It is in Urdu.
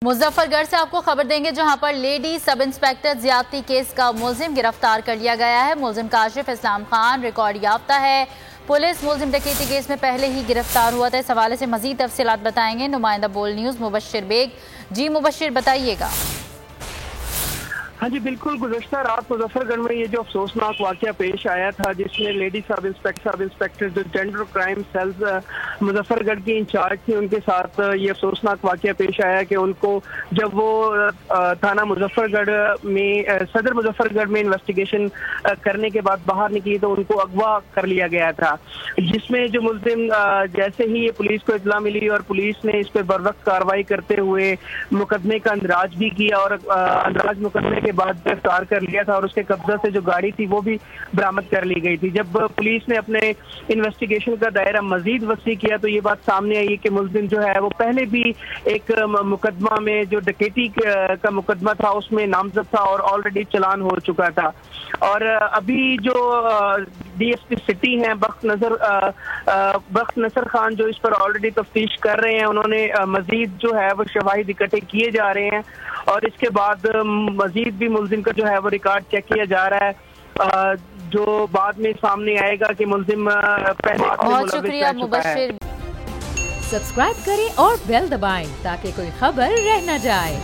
مظفر گڑھ سے آپ کو خبر دیں گے جہاں پر لیڈی سب انسپیکٹر زیادتی کیس کا ملزم گرفتار کر لیا گیا ہے۔ ملزم کاشف اسلام خان ریکارڈ یافتہ ہے۔ پولیس ملزم ڈکیتی کیس میں پہلے ہی گرفتار ہوا تھا۔ اس حوالے سے مزید تفصیلات بتائیں گے نمائندہ بول نیوز مبشر بیگ۔ جی مبشر بتائیے گا۔ ہاں جی بالکل، گزشتہ رات مظفر گڑھ میں یہ جو افسوسناک واقعہ پیش آیا تھا جس میں لیڈی سب انسپیکٹر جو جینڈر کرائم سیلز مظفر گڑھ کی انچارج تھی ان کے ساتھ یہ افسوسناک واقعہ پیش آیا کہ ان کو جب وہ تھانہ مظفر گڑھ میں صدر مظفر گڑھ میں انویسٹیگیشن کرنے کے بعد باہر نکلی تو ان کو اغوا کر لیا گیا تھا، جس میں جو ملزم جیسے ہی پولیس کو اطلاع ملی اور پولیس نے اس پہ بروقت کارروائی کرتے ہوئے مقدمے کا اندراج بھی کیا اور اندراج مقدمے کے بعد گرفتار کر لیا تھا اور اس کے قبضہ سے جو گاڑی تھی وہ بھی برآمد کر لی گئی تھی۔ جب پولیس نے اپنے انویسٹیگیشن کا دائرہ مزید وسیع کیا تو یہ بات سامنے آئی کہ ملزم جو ہے وہ پہلے بھی ایک مقدمہ میں جو ڈکیتی کا مقدمہ تھا اس میں نامزد تھا اور آلریڈی چلان ہو چکا تھا، اور ابھی جو ڈی ایس پی سٹی ہیں بخت نصر خان جو اس پر آلریڈی تفتیش کر رہے ہیں، انہوں نے مزید جو ہے وہ شواہد اکٹھے کیے جا رہے ہیں اور اس کے بعد مزید بھی ملزم کا جو ہے وہ ریکارڈ چیک کیا جا رہا ہے جو بعد میں سامنے آئے گا کہ ملزم پہلے بہت شکریہ مبشر۔ سبسکرائب کریں اور بیل دبائیں تاکہ کوئی خبر رہ نہ جائے۔